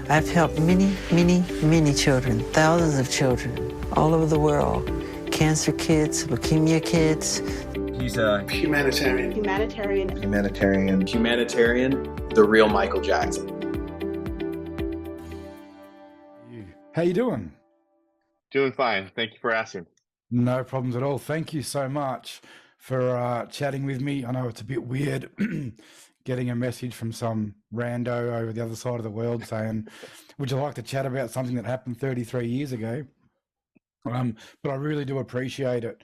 I've helped many, many, many children, thousands of children all over the world. Cancer kids, leukemia kids. He's a humanitarian. The real Michael Jackson. How you doing? Doing fine. Thank you for asking. No problems at all. Thank you so much for chatting with me. I know it's a bit weird getting a message from some rando over the other side of the world saying, would you like to chat about something that happened 33 years ago? But I really do appreciate it.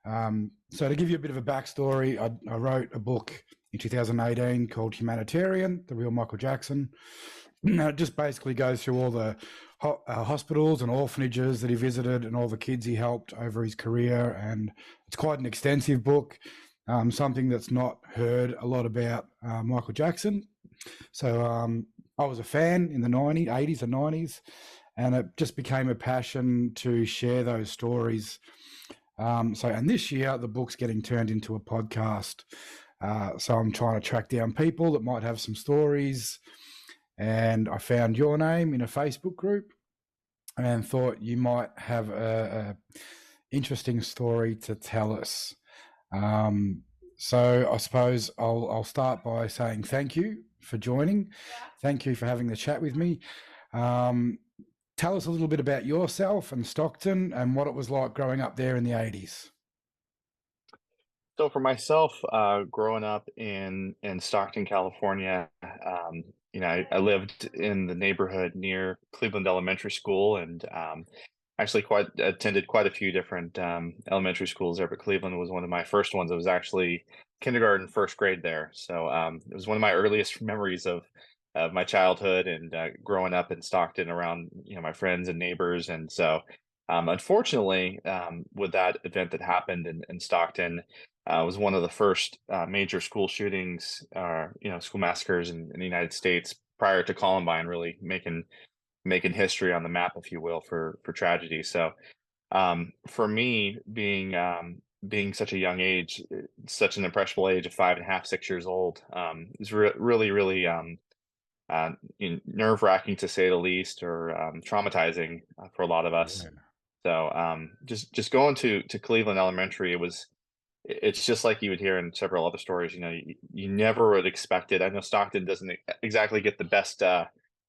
So to give you a bit of a backstory, I wrote a book in 2018 called Humanitarian, The Real Michael Jackson. It just basically goes through all the hospitals and orphanages that he visited and all the kids he helped over his career. And it's quite an extensive book, something that's not heard a lot about Michael Jackson. So I was a fan in the 80s and 90s, and it just became a passion to share those stories. And this year, the book's getting turned into a podcast. So I'm trying to track down people that might have some stories. And I found your name in a Facebook group and thought you might have a interesting story to tell us. So I suppose I'll start by saying thank you for joining. Thank you for having the chat with me. Tell us a little bit about yourself and Stockton and what it was like growing up there in the 80s. So for myself, growing up in Stockton, California, I lived in the neighborhood near Cleveland Elementary School, and actually attended quite a few different elementary schools there. But Cleveland was one of my first ones. It was actually kindergarten, first grade there. So it was one of my earliest memories of my childhood and growing up in Stockton around my friends and neighbors. And so unfortunately, with that event that happened in Stockton, was one of the first major school shootings, school massacres in the United States prior to Columbine, really making history on the map, if you will, for tragedy. So for me, being such a young age, such an impressionable age of 5.5, 6 years old, is really nerve-wracking to say the least, or traumatizing for a lot of us. Yeah. So just going to Cleveland Elementary, it's just like you would hear in several other stories. You never would expect it. I know Stockton doesn't exactly get the best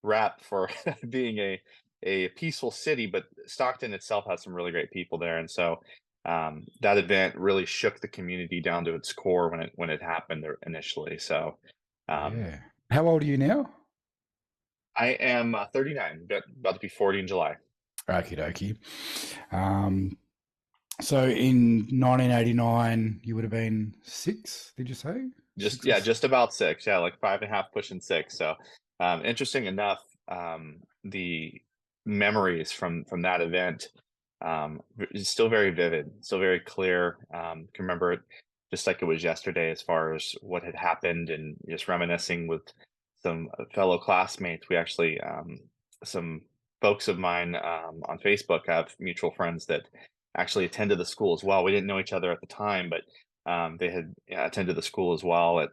rap for being a peaceful city, but Stockton itself has some really great people there. And so that event really shook the community down to its core when it happened there initially. So Yeah. How old are you now? I am 39, about to be 40 in July. Okie dokie. So in 1989, you would have been 6, did you say? Just about 6. Yeah, like 5.5 pushing 6. So interesting enough, the memories from that event is still very vivid, still very clear. Can remember it just like it was yesterday, as far as what had happened, and just reminiscing with some fellow classmates. We actually, some folks of mine on Facebook have mutual friends that actually attended the school as well. We didn't know each other at the time, but they had attended the school as well.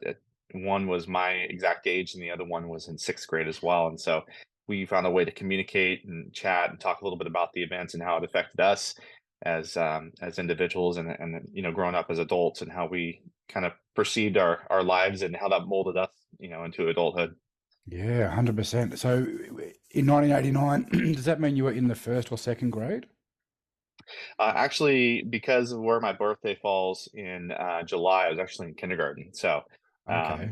One was my exact age, and the other one was in 6th grade as well. And so we found a way to communicate and chat and talk a little bit about the events and how it affected us as individuals, and growing up as adults, and how we kind of perceived our lives and how that molded us into adulthood. Yeah, 100%. So in 1989, does that mean you were in the 1st or 2nd grade? Actually, because of where my birthday falls in July, I was actually in kindergarten. So Okay.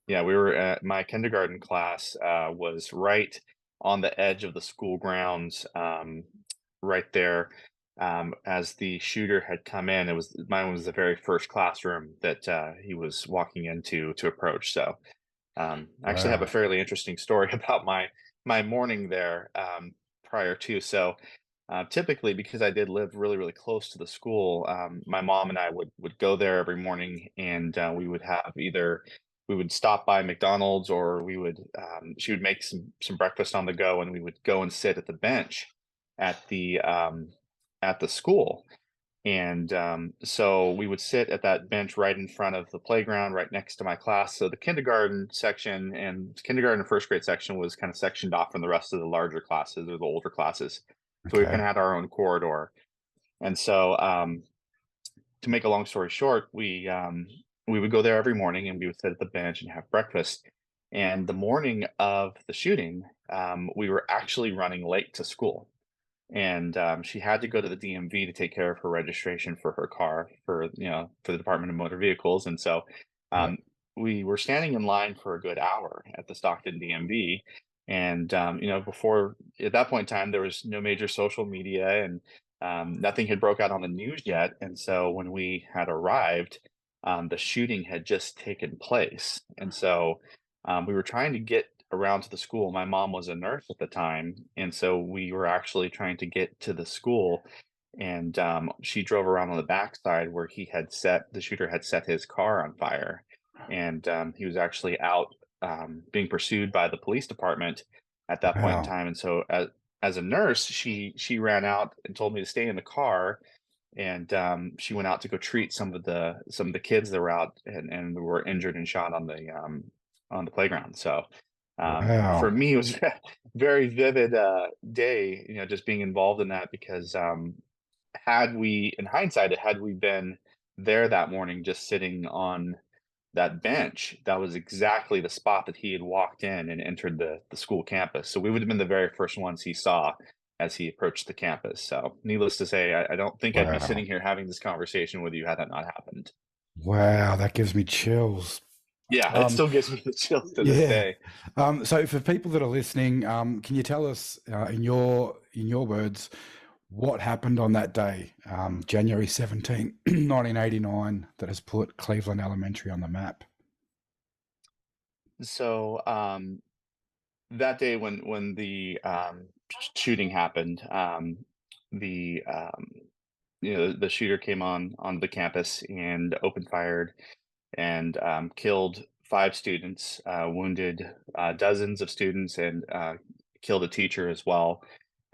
yeah, we were at my kindergarten class was right on the edge of the school grounds, right there. As the shooter had come in, mine was the very first classroom that he was walking into to approach. So I actually have a Wow. fairly interesting story about my morning there prior to. So typically, because I did live really, really close to the school, my mom and I would go there every morning, and we would have we would stop by McDonald's, or she would make some breakfast on the go, and we would go and sit at the bench at the school. And so we would sit at that bench right in front of the playground, right next to my class. So the kindergarten section and kindergarten and first grade section was kind of sectioned off from the rest of the larger classes or the older classes. So we kind Okay. of had our own corridor. And so to make a long story short, we would go there every morning and we would sit at the bench and have breakfast. And the morning of the shooting, we were actually running late to school, and she had to go to the DMV to take care of her registration for her car for the Department of Motor Vehicles. And so Yeah. um, we were standing in line for a good hour at the Stockton DMV. And before at that point in time, there was no major social media, and nothing had broke out on the news yet. And so when we had arrived, the shooting had just taken place. And so we were trying to get around to the school. My mom was a nurse at the time, and so we were actually trying to get to the school. And she drove around on the backside where the shooter had set his car on fire, and he was actually out being pursued by the police department at that point in Wow. time. And so as a nurse, she ran out and told me to stay in the car, and she went out to go treat some of the kids that were out and were injured and shot on the playground. So for Wow. me, it was a very vivid day, just being involved in that because in hindsight, had we been there that morning, just sitting on that bench, that was exactly the spot that he had walked in and entered the school campus. So we would have been the very first ones he saw as he approached the campus. So needless to say, I don't think I'd be Wow. sitting here having this conversation with you had that not happened. Wow. That gives me chills. Yeah, it Um, still gives me the chills to this yeah. day. So for people that are listening, can you tell us in your words what happened on that day, January 17th, 1989, that has put Cleveland Elementary on the map? So that day when the shooting happened, the the shooter came on the campus and opened fired and killed 5 students, wounded dozens of students, and killed a teacher as well.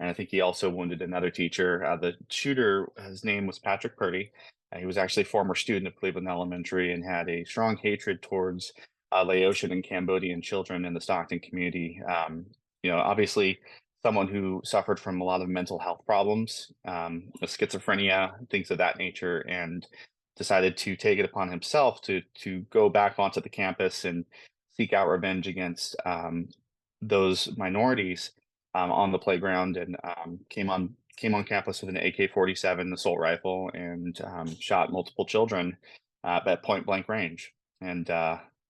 And I think he also wounded another teacher. The shooter, his name was Patrick Purdy. He was actually a former student of Cleveland Elementary and had a strong hatred towards Laotian and Cambodian children in the Stockton community. Obviously, someone who suffered from a lot of mental health problems, schizophrenia, things of that nature, and decided to take it upon himself to go back onto the campus and seek out revenge against those minorities on the playground, and came on campus with an AK-47 assault rifle and shot multiple children at point blank range, and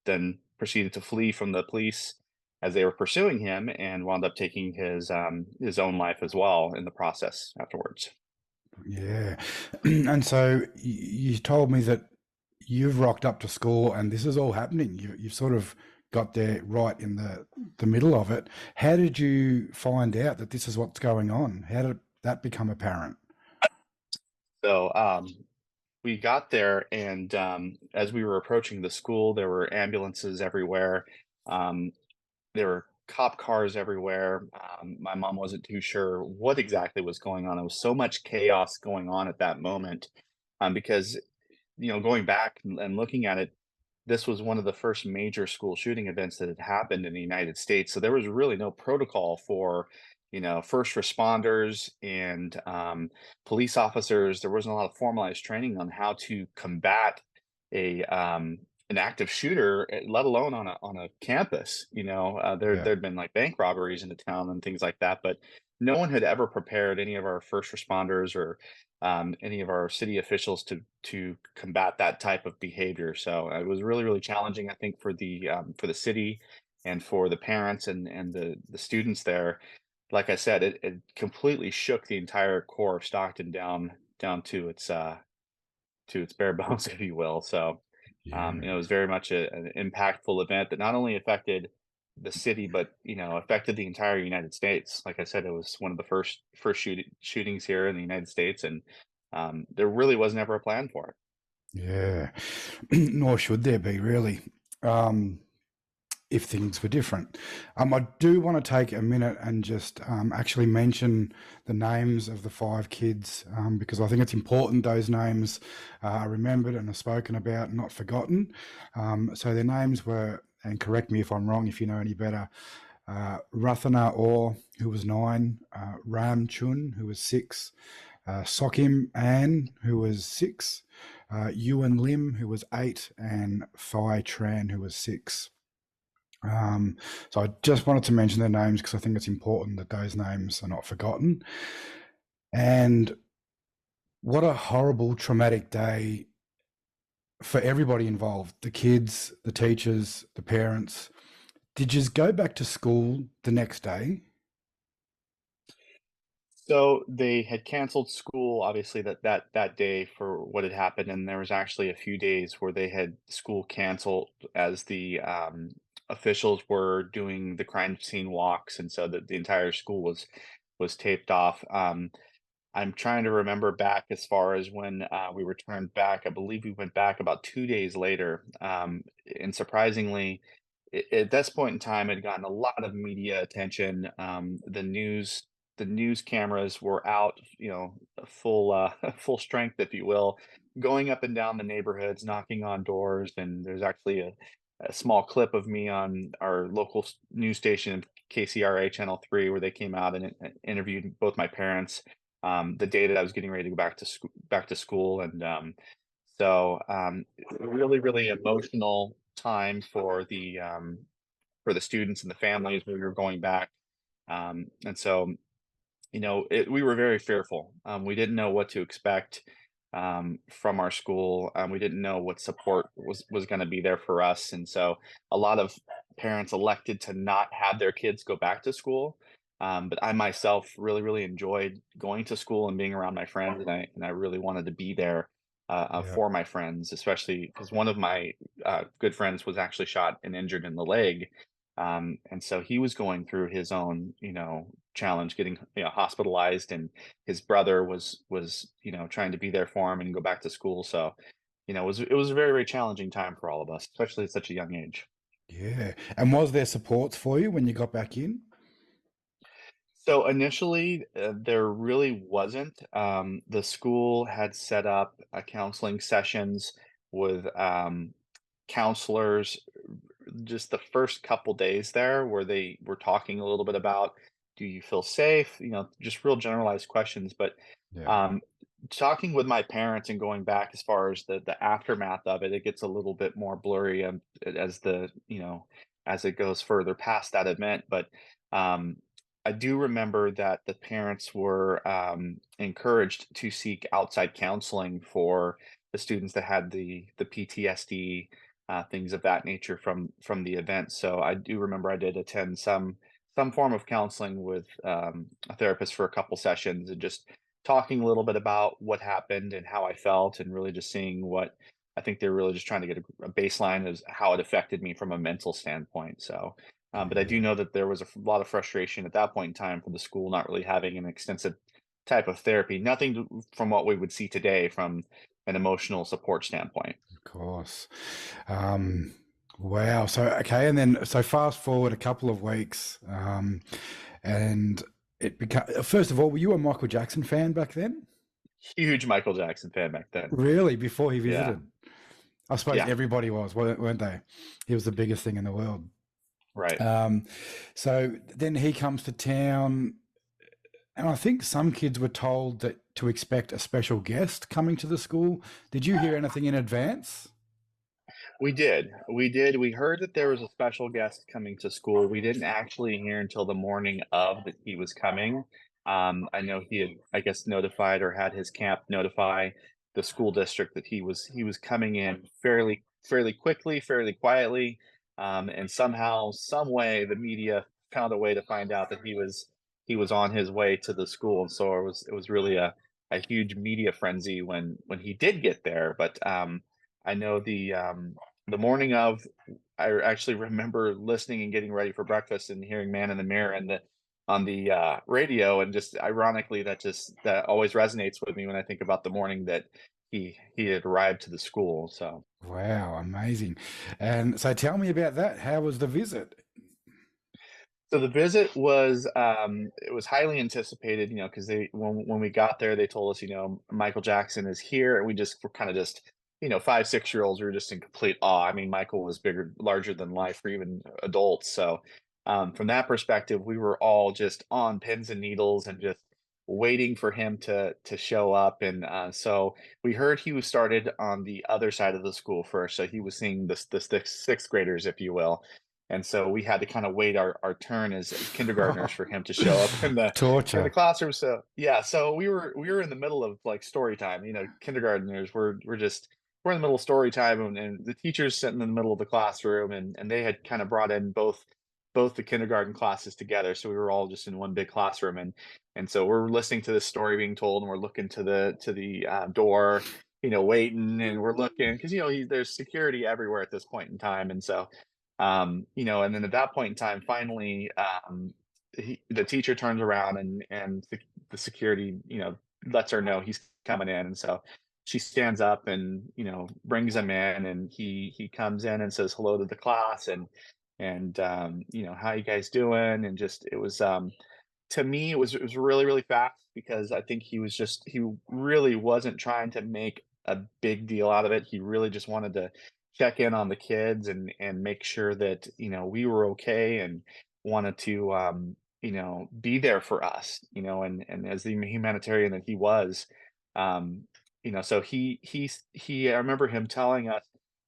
then proceeded to flee from the police as they were pursuing him, and wound up taking his own life as well in the process afterwards. Yeah. And so you told me that you've rocked up to school and this is all happening. You've sort of got there right in the middle of it. How did you find out that this is what's going on? How did that become apparent? So we got there, and as we were approaching the school, there were ambulances everywhere. Um, there were cop cars everywhere. My mom wasn't too sure what exactly was going on. There was so much chaos going on at that moment, because going back and looking at it, this was one of the first major school shooting events that had happened in the United States. So there was really no protocol for, first responders and police officers. There wasn't a lot of formalized training on how to combat a an active shooter, let alone on a campus. Yeah. There'd been like bank robberies in the town and things like that, but no one had ever prepared any of our first responders or any of our city officials to combat that type of behavior. So it was really really challenging, I think, for the city and for the parents and the students there. Like I said, it completely shook the entire core of Stockton down to its bare bones, if you will. So Yeah. it was very much an impactful event that not only affected the city, but affected the entire United States. Like I said, it was one of the first shootings here in the United States, and there really was never a plan for it. Yeah. Nor should there be, really. Um, if things were different. I do want to take a minute and just actually mention the names of the 5 kids, because I think it's important those names are remembered and are spoken about, not forgotten. So their names were, and correct me if I'm wrong if you know any better, Rathana Orr, who was 9, Ram Chun, who was 6, Sokim Ann, who was 6, Ewan Lim, who was 8, and Thai Tran, who was 6. So I just wanted to mention their names because I think it's important that those names are not forgotten. And what a horrible, traumatic day for everybody involved, the kids, the teachers, the parents. Did you go back to school the next day? So they had canceled school, obviously that day for what had happened, and there was actually a few days where they had school canceled as the officials were doing the crime scene walks, and so that the entire school was taped off. I'm trying to remember back as far as when we returned back. I believe we went back about 2 days later, and surprisingly, at this point in time, it had gotten a lot of media attention. The news cameras were out, full full strength, if you will, going up and down the neighborhoods, knocking on doors. And there's actually a small clip of me on our local news station, KCRA Channel 3, where they came out and interviewed both my parents the day that I was getting ready to go back to school. And really, really emotional time for the students and the families. We were going back, and so we were very fearful. We didn't know what to expect from our school. We didn't know what support was going to be there for us, and so a lot of parents elected to not have their kids go back to school. But I myself really, really enjoyed going to school and being around my friends, and I really wanted to be there Yeah. for my friends, especially because one of my good friends was actually shot and injured in the leg. And so he was going through his own, challenge, getting, hospitalized, and his brother was, trying to be there for him and go back to school. So, it was a very, very challenging time for all of us, especially at such a young age. Yeah. And was there supports for you when you got back in? So initially, there really wasn't. The school had set up counseling sessions with counselors just the first couple days there, where they were talking a little bit about, do you feel safe? Just real generalized questions. But Yeah. um, talking with my parents and going back as far as the aftermath of it, it gets a little bit more blurry as as it goes further past that event. But um, I do remember that the parents were encouraged to seek outside counseling for the students that had the PTSD, things of that nature from the event. So I do remember I did attend some form of counseling with a therapist for a couple sessions, and just talking a little bit about what happened and how I felt, and really just seeing what I think they're really just trying to get a baseline as how it affected me from a mental standpoint. So, but I do Yeah. know that there was lot of frustration at that point in time for the school not really having an extensive type of therapy. Nothing from what we would see today from an emotional support standpoint. Of course. Um, wow. So, okay. And then, so fast forward a couple of weeks, and it became, first of all, were you a Michael Jackson fan back then? Huge Michael Jackson fan back then. Really? Before he Yeah. visited? I suppose Yeah. everybody was, weren't they? He was the biggest thing in the world. Right. Um, so then he comes to town, and I think some kids were told that to expect a special guest coming to the school. Did you hear anything in advance? We did. We did. We heard that there was a special guest coming to school. We didn't actually hear until the morning of that he was coming. I know he had, I guess, notified or had his camp notify the school district that he was coming in fairly quickly, fairly quietly, and somehow, some way, the media found a way to find out that he was on his way to the school. And so it was really a huge media frenzy when he did get there. But I know the morning of, I actually remember listening and getting ready for breakfast and hearing "Man in the Mirror" on the radio, and just ironically, that always resonates with me when I think about the morning that he had arrived to the school. So Wow, amazing. And so tell me about that. How was the visit? So the visit was it was highly anticipated, because they when we got there, they told us, Michael Jackson is here, and we just were kind of just, 5, 6 year olds, we were just in complete awe. I mean, Michael was bigger, larger than life for even adults. So from that perspective, we were all just on pins and needles and just waiting for him to show up. And so we heard he was started on the other side of the school first. So he was seeing the sixth graders, if you will, and so we had to kind of wait our turn as kindergartners for him to show up in the Torture. classroom. So yeah, so we were in the middle of like story time. Kindergartners we're in the middle of story time, and the teachers sitting in the middle of the classroom, and they had kind of brought in both the kindergarten classes together. So we were all just in one big classroom, and so we're listening to this story being told, and we're looking to the door, waiting, and we're looking because there's security everywhere at this point in time, and so and then at that point in time, finally, the teacher turns around and the security, lets her know he's coming in, and so she stands up and brings him in, and he comes in and says hello to the class, and how you guys doing, and just it was to me, it was really, really fast because I think he really wasn't trying to make a big deal out of it. He really just wanted to check in on the kids and make sure that, we were okay, and wanted to be there for us, and as the humanitarian that he was, so he I remember him telling us,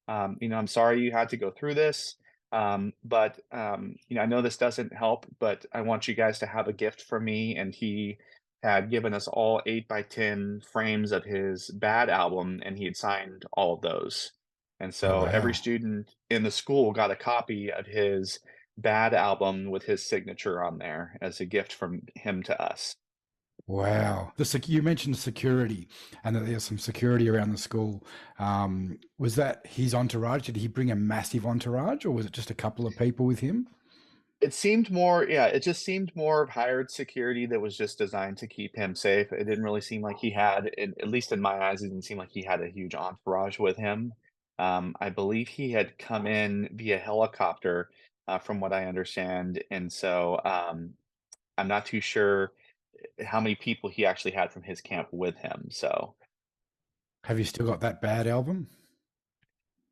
I'm sorry you had to go through this. But I know this doesn't help, but I want you guys to have a gift from me. And he had given us all 8 by 10 frames of his Bad album, and he had signed all of those. And Oh, so every wow. student in the school got a copy of his Bad album with his signature on there as a gift from him to us. Wow. You mentioned security and that there's some security around the school. Was that his entourage? Did he bring a massive entourage or was it just a couple of people with him? It seemed more, yeah, it just seemed more of hired security that was just designed to keep him safe. It didn't really seem like he had, at least in my eyes, it didn't seem like he had a huge entourage with him. I believe he had come in via helicopter, from what I understand, and so I'm not too sure how many people he actually had from his camp with him. So Have you still got that bad album?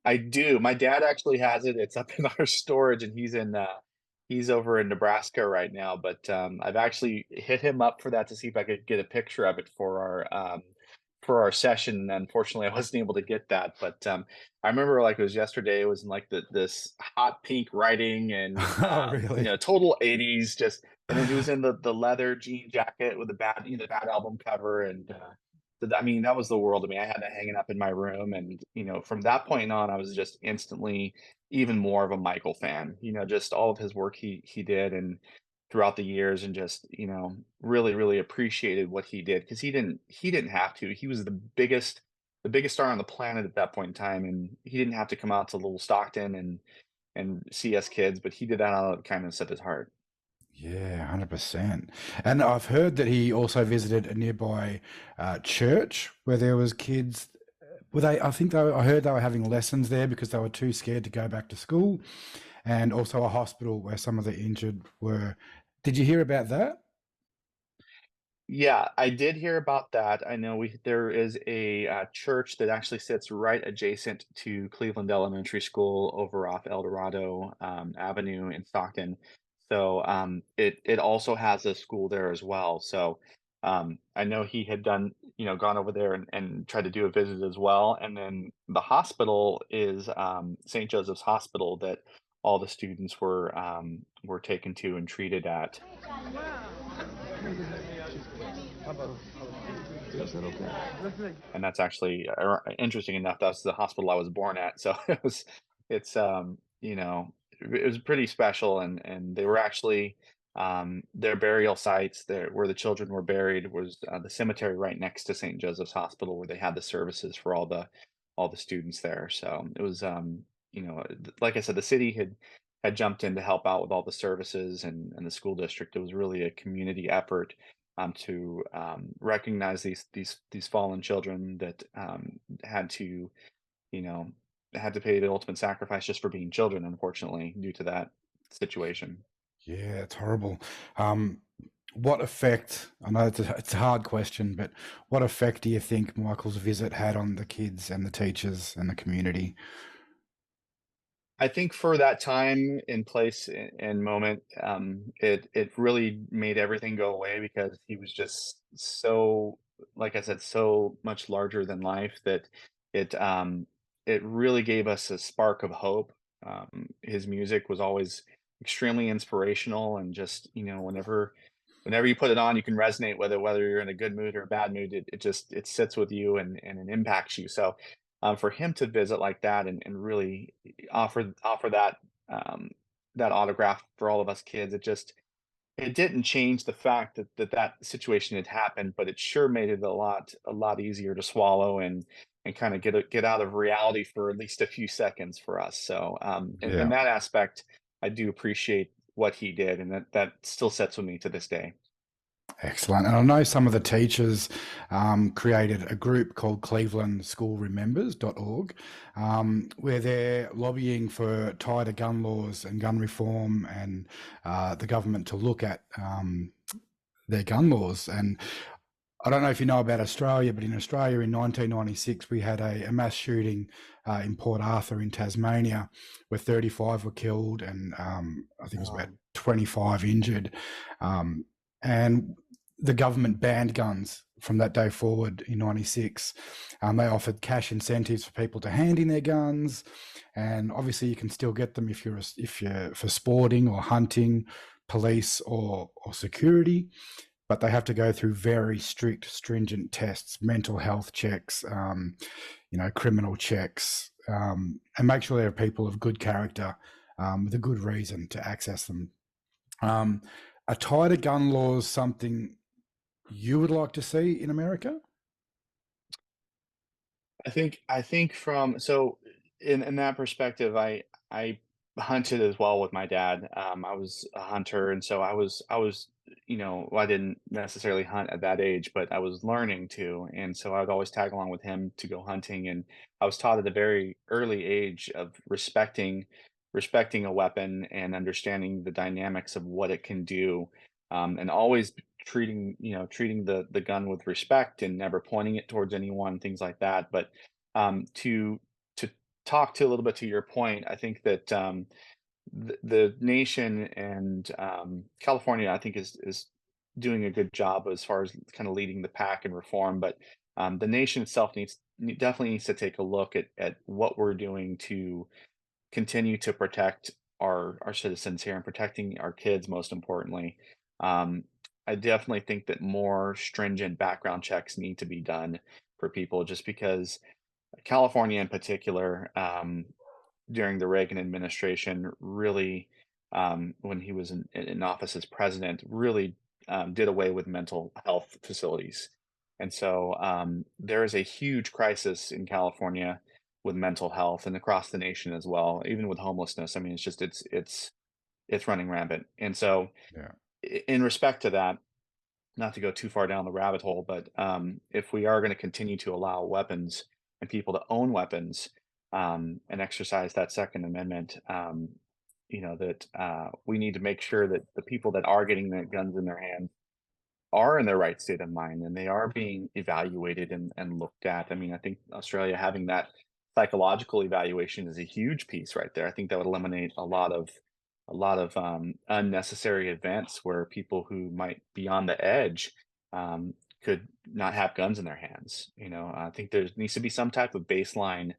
I do. My dad actually has it. It's up in our storage, and he's over in Nebraska right now. But I've actually hit him up for that to see if I could get a picture of it for our session. Unfortunately, I wasn't able to get that. But I remember like it was yesterday. It was in like this hot pink writing, and Oh, really? total 80s. Just and then he was in the leather jean jacket with the bad album cover, and I mean, that was the world to me. I had that hanging up in my room, and from that point on, I was just instantly even more of a Michael fan. Just all of his work he did, and throughout the years, and just really, really appreciated what he did because he didn't have to. He was the biggest star on the planet at that point in time, and he didn't have to come out to little Stockton and see us kids, but he did that out of the kindness of his heart. Yeah, 100%. And I've heard that he also visited a nearby church where there was kids. I heard they were having lessons there because they were too scared to go back to school, and also a hospital where some of the injured were. Did you hear about that? Yeah, I did hear about that. I know there is a church that actually sits right adjacent to Cleveland Elementary School over off El Dorado Avenue in Stockton. So it also has a school there as well. So I know he had gone over there and tried to do a visit as well. And then the hospital is St. Joseph's Hospital that all the students were taken to and treated at. And that's actually interesting enough. That's the hospital I was born at, so it's it was pretty special, and they were actually their burial sites there where the children were buried was the cemetery right next to St. Joseph's Hospital where they had the services for all the students there. So it was like I said, the city had jumped in to help out with all the services, and the school district. It was really a community effort to recognize these fallen children that had to, you know, had to pay the ultimate sacrifice just for being children, unfortunately, due to that situation. Yeah, it's horrible. Um, what effect, I know it's a hard question, but what effect do you think Michael's visit had on the kids and the teachers and the community? I think for that time and place and moment, it really made everything go away because he was just so, like I said, so much larger than life that it it really gave us a spark of hope. His music was always extremely inspirational, and just whenever you put it on, you can resonate whether you're in a good mood or a bad mood. It just it sits with you and it impacts you. So for him to visit like that and really offer that that autograph for all of us kids, it didn't change the fact that situation had happened, but it sure made it a lot easier to swallow and kind of get out of reality for at least a few seconds for us. So in Yeah. that aspect, I do appreciate what he did, and that still sets with me to this day. Excellent. And I know some of the teachers created a group called clevelandschoolremembers.org, where they're lobbying for tighter gun laws and gun reform and the government to look at their gun laws. And I don't know if you know about Australia, but in Australia in 1996, we had a mass shooting in Port Arthur in Tasmania where 35 were killed and I think it was about 25 injured. And the government banned guns from that day forward in 96. They offered cash incentives for people to hand in their guns. And obviously you can still get them if you're for sporting or hunting, police or security, but they have to go through very strict, stringent tests, mental health checks, criminal checks, and make sure they're people of good character with a good reason to access them. Are tighter gun laws something you would like to see in America? I think from so in that perspective, I hunted as well with my dad. I was a hunter, and so I was well, I didn't necessarily hunt at that age, but I was learning to, and so I would always tag along with him to go hunting, and I was taught at a very early age of respecting a weapon and understanding the dynamics of what it can do, and always treating the gun with respect and never pointing it towards anyone, things like that. But to talk to a little bit to your point, I think that the nation and California, I think, is doing a good job as far as kind of leading the pack in reform. But the nation itself definitely needs to take a look at what we're doing to continue to protect our citizens here and protecting our kids, most importantly. Um, I definitely think that more stringent background checks need to be done for people, just because California in particular, during the Reagan administration, really, when he was in office as president, really did away with mental health facilities. And so there is a huge crisis in California with mental health and across the nation as well, even with homelessness. I mean, it's running rampant. And so, Yeah. in respect to that, not to go too far down the rabbit hole, but if we are going to continue to allow weapons and people to own weapons and exercise that Second Amendment, that we need to make sure that the people that are getting the guns in their hands are in their right state of mind and they are being evaluated and looked at. I mean, I think Australia having that psychological evaluation is a huge piece right there. I think that would eliminate a lot of unnecessary events where people who might be on the edge could not have guns in their hands. I think there needs to be some type of baseline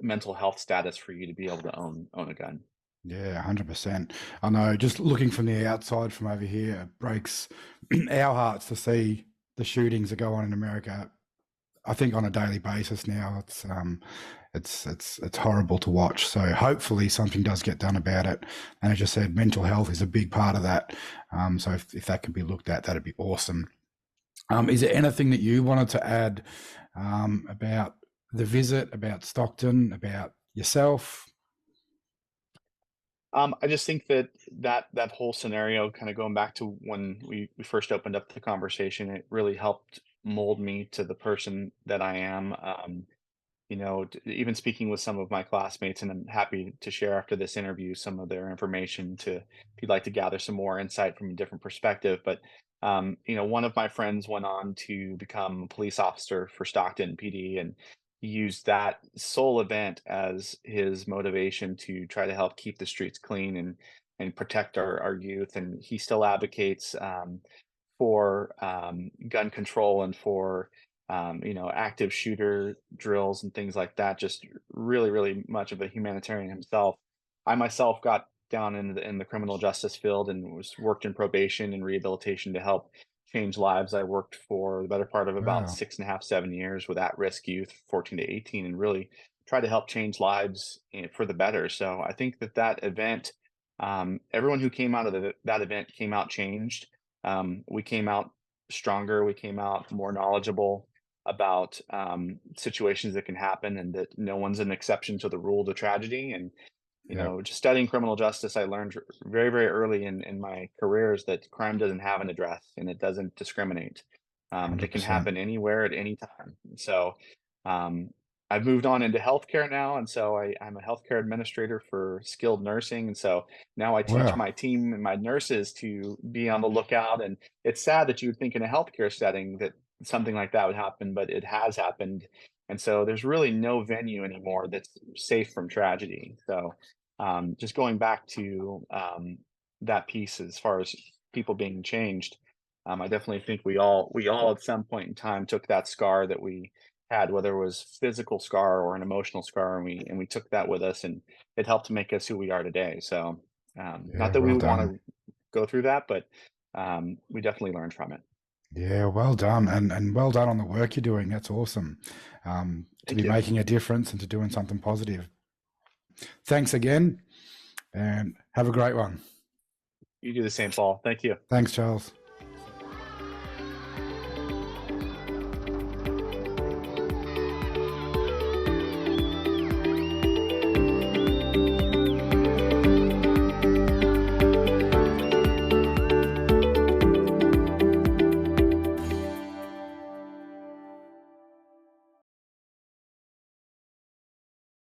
mental health status for you to be able to own a gun. Yeah, 100%. I know, just looking from the outside from over here, it breaks our hearts to see the shootings that go on in America. I think on a daily basis now. It's horrible to watch. So hopefully something does get done about it. And as you said, mental health is a big part of that. So if that can be looked at, that'd be awesome. Is there anything that you wanted to add about the visit, about Stockton, about yourself? I just think that whole scenario, kind of going back to when we first opened up the conversation, it really helped mold me to the person that I am. even speaking with some of my classmates, and I'm happy to share after this interview some of their information if you'd like to gather some more insight from a different perspective. But, one of my friends went on to become a police officer for Stockton PD, and he used that sole event as his motivation to try to help keep the streets clean and protect our youth. And he still advocates for gun control and for active shooter drills and things like that. Just really, really much of a humanitarian himself. I myself got down in the criminal justice field and was worked in probation and rehabilitation to help change lives. I worked for the better part of about Wow. 6.5, 7 years with at-risk youth, 14 to 18, and really try to help change lives for the better. So I think that event, everyone who came out of that event came out changed. We came out stronger. We came out more knowledgeable about situations that can happen, and that no one's an exception to the rule to tragedy. And Yeah. just studying criminal justice, I learned very, very early in my careers that crime doesn't have an address and it doesn't discriminate. It can 100%. happen anywhere at any time. So um, I've moved on into healthcare now, and so I'm a healthcare administrator for skilled nursing, and so now I teach Wow. my team and my nurses to be on the lookout. And it's sad that you would think in a healthcare setting that something like that would happen, but it has happened. And so there's really no venue anymore that's safe from tragedy. So just going back to that piece as far as people being changed, I definitely think we all at some point in time took that scar that we had, whether it was physical scar or an emotional scar, and we took that with us, and it helped to make us who we are today. So not Yeah, that we well would want done. to go through that, but we definitely learned from it. Yeah, well done, and well done on the work you're doing. That's awesome. To Thank be you. making a difference and to doing something positive. Thanks again, and have a great one. You do the same, Paul. Thank you. Thanks, Charles.